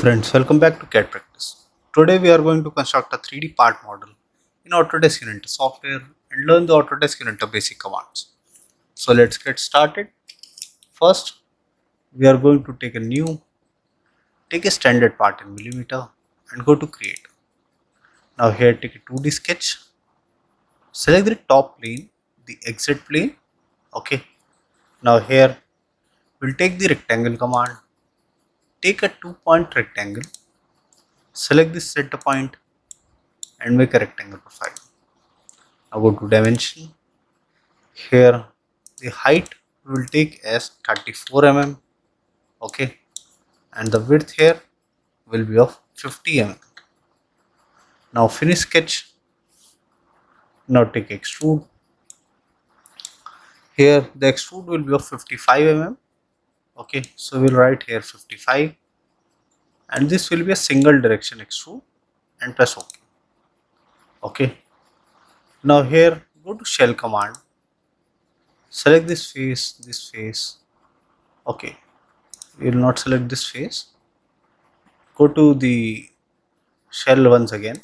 Friends, welcome back to CAD Practice. Today we are going to construct a 3D part model in Autodesk Inventor software and learn the Autodesk Inventor basic commands. So let's get started. First, we are going to take a standard part in millimeter and go to create. Now here take a 2D sketch, select the top plane, the exit plane. Okay. Now here we'll take the rectangle command, take a 2-point rectangle, select the center point and make a rectangle profile. Now go to dimension. Here the height we will take as 34 mm. Okay, and the width here will be of 50 mm. Now finish sketch. Now take extrude. Here the extrude will be of 55 mm. Okay, so we'll write here 55, and this will be a single direction extrude and press OK. Okay, now here go to shell command, select this face. Okay, we will not select this face. Go to the shell once again,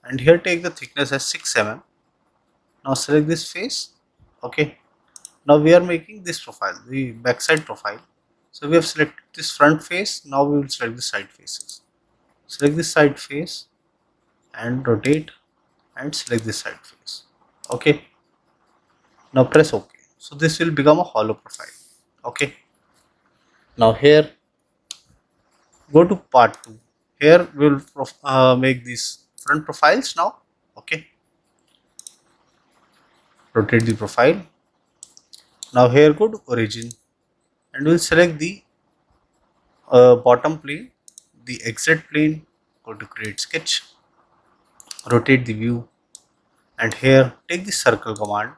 and here take the thickness as 6 mm. Now select this face. Okay, now we are making this profile, the backside profile. So we have selected this front face. Now we will select the side faces. Select this side face and rotate and select this side face. Okay, now press OK. So this will become a hollow profile. Okay, now here go to part 2. Here we will make these front profiles now. Okay, rotate the profile. Now here go to origin and we'll select the bottom plane, the exit plane. Go to create sketch, rotate the view, and here take the circle command,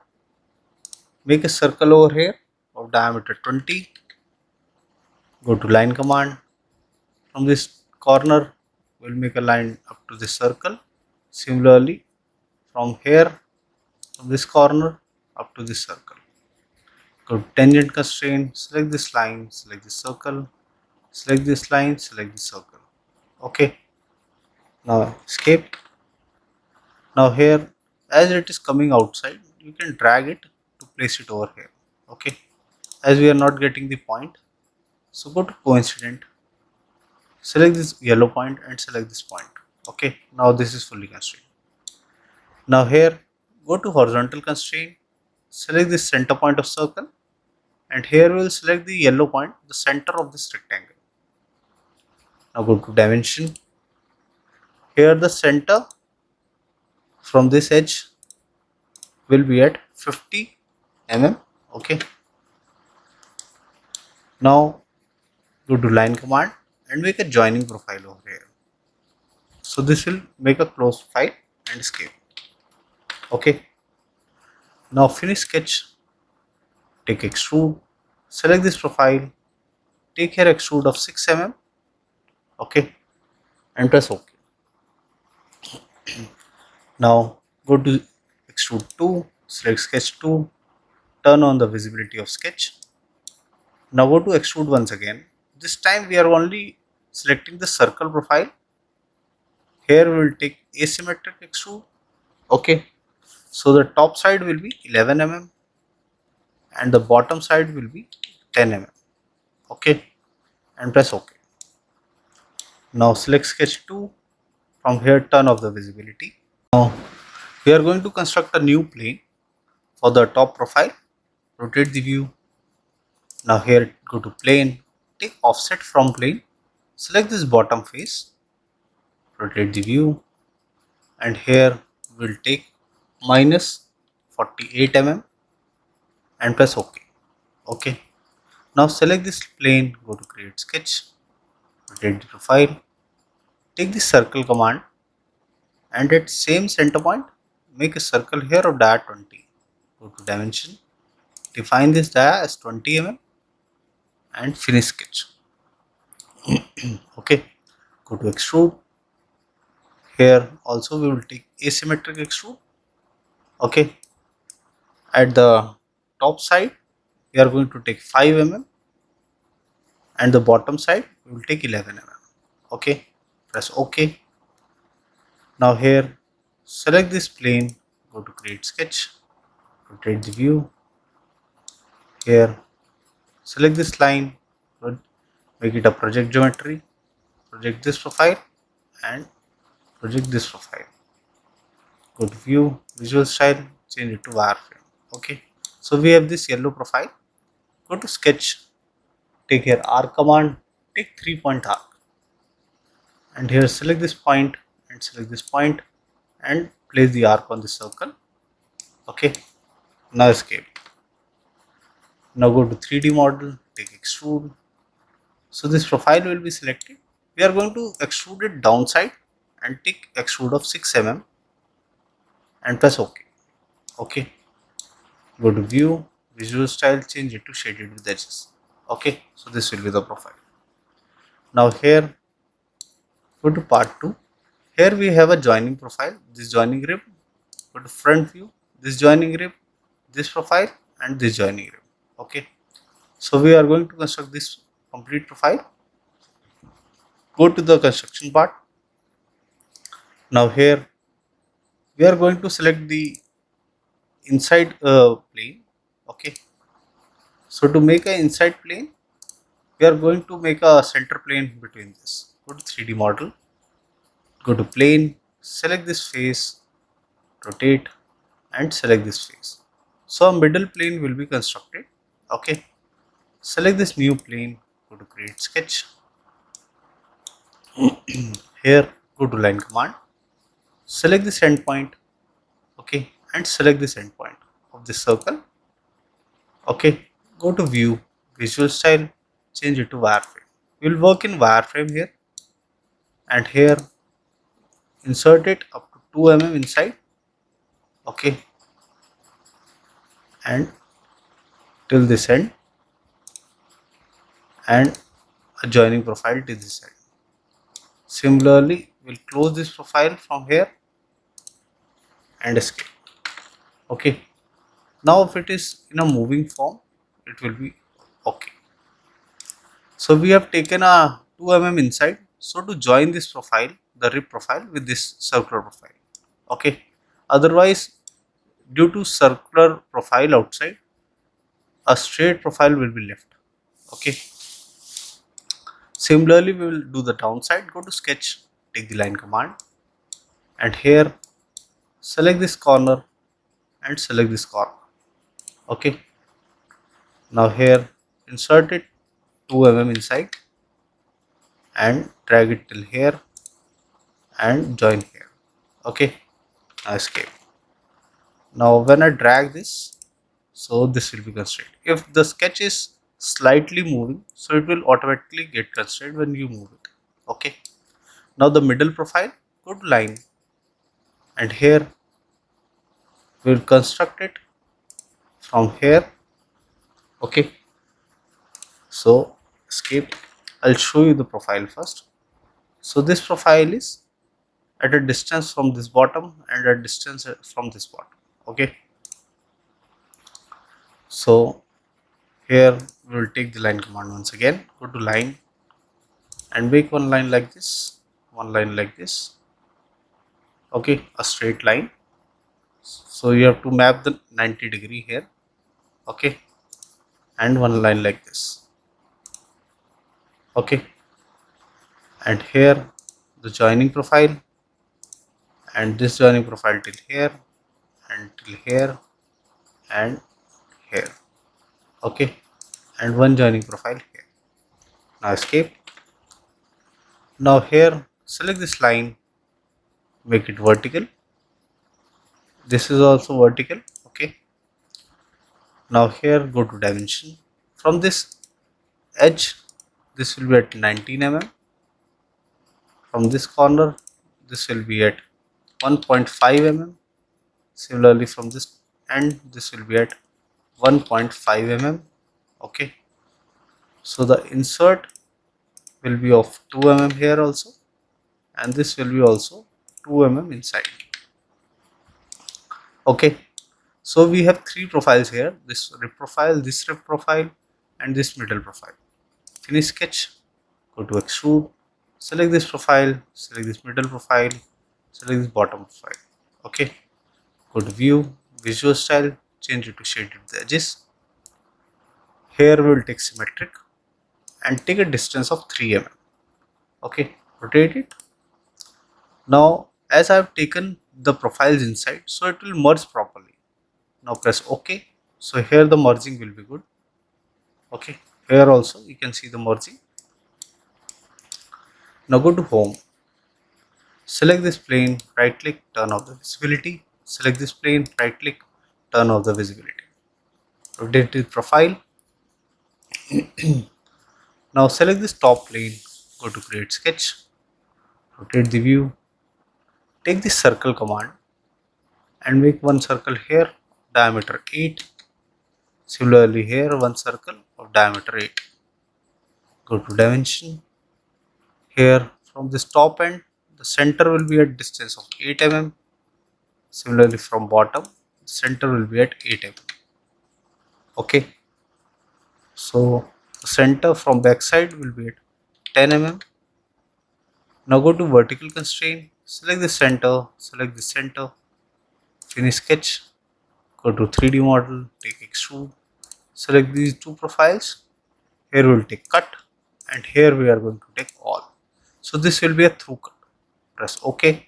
make a circle over here of diameter 20. Go to line command. From this corner we'll make a line up to this circle. Similarly from here, from this corner up to this circle. Go to tangent constraint, select this line, select this circle, select this line, select the circle. Okay, now escape. Now here, as it is coming outside, you can drag it to place it over here. Okay, as we are not getting the point, so go to coincident, select this yellow point and select this point. Okay, now this is fully constrained. Now here, go to horizontal constraint, select this center point of circle, and here we will select the yellow point, the center of this rectangle. Now go to dimension. Here the center from this edge will be at 50 mm. Okay, now go to line command and make a joining profile over here. So this will make a closed file and escape. Okay, now finish sketch, take extrude, select this profile, take here extrude of 6 mm. Okay, and press OK. Now go to extrude 2, select sketch 2, turn on the visibility of sketch. Now go to extrude once again. This time we are only selecting the circle profile. Here we will take asymmetric extrude. Okay, so the top side will be 11 mm and the bottom side will be 10 mm. Okay, and press OK. Now select sketch 2. From here turn off the visibility. Now we are going to construct a new plane for the top profile. Rotate the view. Now here go to plane, take offset from plane, select this bottom face, rotate the view, and here we'll take minus 48 mm and press OK. Okay, now select this plane, go to create sketch, rotate the profile, take the circle command, and at same center point make a circle here of dia 20. Go to dimension, define this dia as 20 mm and finish sketch. Okay, go to extrude. Here also we will take asymmetric extrude. Okay, at the top side we are going to take 5 mm and the bottom side we will take 11 mm. Okay, press OK. Now here, select this plane, go to create sketch, rotate the view. Here, select this line, make it a project geometry, project this profile and project this profile. Go to view, visual style, change it to wireframe. Okay, so we have this yellow profile. Go to sketch, take here arc command, take 3-point arc, and here select this point and select this point and place the arc on the circle. Okay, now escape. Now go to 3D model, take extrude. So this profile will be selected. We are going to extrude it downside and take extrude of 6 mm and press OK. Okay, go to view, visual style, change it to shaded with edges. Okay, so this will be the profile. Now here, go to part 2. Here we have a joining profile, this joining rib. Go to front view, this joining rib, this profile and this joining rib. Okay, so we are going to construct this complete profile. Go to the construction part. Now here we are going to select the inside plane. Okay, so to make an inside plane, we are going to make a center plane between this. Go to 3D model, go to plane, select this face, rotate and select this face. So a middle plane will be constructed. Okay, select this new plane, go to create sketch. Here go to line command, select this endpoint. Okay, and select this endpoint of this circle. Okay, go to view, visual style, change it to wireframe. We will work in wireframe here, and here insert it up to 2 mm inside. Okay, and till this end, and a joining profile to this end. Similarly, we'll close this profile from here and escape. Okay, now if it is in a moving form, it will be okay. So we have taken a 2 mm inside. So to join this profile, the rib profile with this circular profile. Okay, otherwise due to circular profile outside, a straight profile will be left. Okay, similarly we will do the downside. Go to sketch, take the line command and here select this corner and select this corner. Okay, now here insert it 2 mm inside and drag it till here and join here. Okay, now escape. Now when I drag this, so this will be constrained. If the sketch is slightly moving, so it will automatically get constrained when you move it. Okay, now the middle profile, go to line and here we will construct it from here. Okay, so escape. I'll show you the profile first. So this profile is at a distance from this bottom and a distance from this bottom. Okay, so here we will take the line command once again. Go to line and make one line like this, one line like this. Okay, a straight line. So you have to map the 90° here. Okay, and one line like this. Okay, and here the joining profile and this joining profile till here and till here and here. Okay, and one joining profile here. Now escape. Now here select this line, make it vertical. This is also vertical. Okay, now here go to dimension. From this edge, this will be at 19 mm. From this corner, this will be at 1.5 mm. Similarly from this end, this will be at 1.5 mm. Okay, so the insert will be of 2 mm here also, and this will be also 2 mm inside. Okay, so we have 3 profiles here, this rib profile, this rib profile and this middle profile. Finish sketch, go to extrude, Select this profile, select this middle profile, select this bottom profile. Okay, go to view, visual style, change it to shaded edges. Here we will take symmetric and take a distance of 3 mm. Okay, rotate it. Now as I have taken the profiles inside, so it will merge properly. Now press OK. So here the merging will be good. Okay, here also you can see the merging. Now go to home, select this plane, right click, turn off the visibility. Select this plane, right click, turn off the visibility. Rotate the profile. Now select this top plane, go to create sketch, rotate the view, take the circle command and make one circle here, diameter 8. Similarly here one circle of diameter 8. Go to dimension. Here from this top end, the center will be at distance of 8 mm. Similarly from bottom, the center will be at 8 mm. Okay, so the center from back side will be at 10 mm. Now go to vertical constraint, select the center, finish sketch, go to 3D model, take extrude, select these two profiles. Here we will take cut and here we are going to take all. So this will be a through cut. Press OK.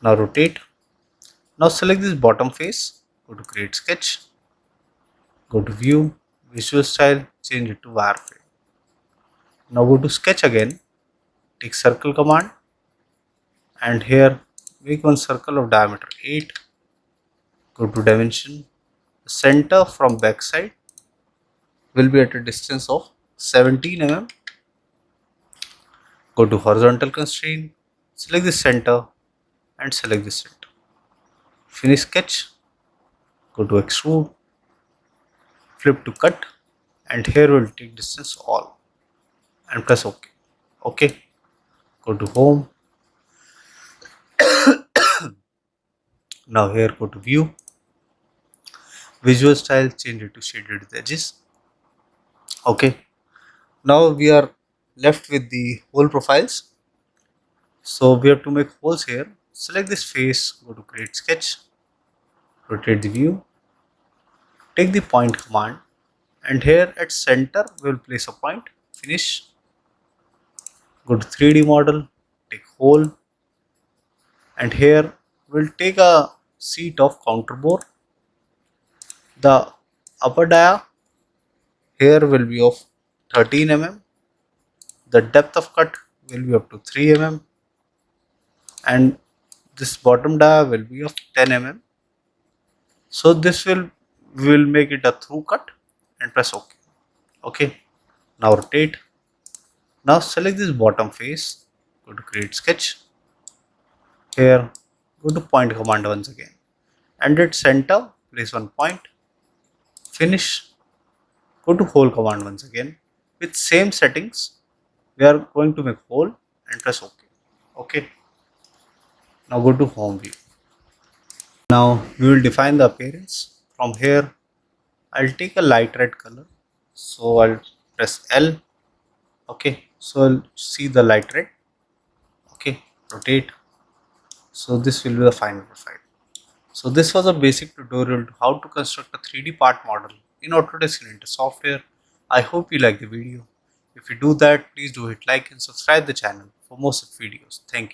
Now rotate. Now select this bottom face, go to create sketch, go to view, visual style, change it to wireframe. Now go to sketch again, take circle command and here make one circle of diameter 8. Go to dimension. The center from back side will be at a distance of 17 mm. Go to horizontal constraint, select the center and select the center. Finish sketch, go to extrude, flip to cut and here we will take distance all and press OK. OK, go to home. Now here go to view, visual style, change it to shaded edges. Okay, now we are left with the hole profiles. So we have to make holes here. Select this face, go to create sketch, rotate the view, take the point command and here at center we will place a point, finish. Go to 3D model, take hole and here we'll take a sheet of counter bore. The upper dia here will be of 13 mm. The depth of cut will be up to 3 mm and this bottom dia will be of 10 mm. So this will make it a through cut and press OK. Okay, now rotate. Now select this bottom face, go to create sketch. Here go to point command once again and at center place one point, finish. Go to hole command once again with same settings. We are going to make hole and press OK. Okay, now go to home view. Now we will define the appearance. From here I'll take a light red color, so I'll press L. Okay, so I'll see the light red. Okay, rotate. So this will be the final profile. So this was a basic tutorial to how to construct a 3D part model in Autodesk Inventor software. I hope you like the video. If you do that, please do hit like and subscribe the channel for more such videos. Thank you.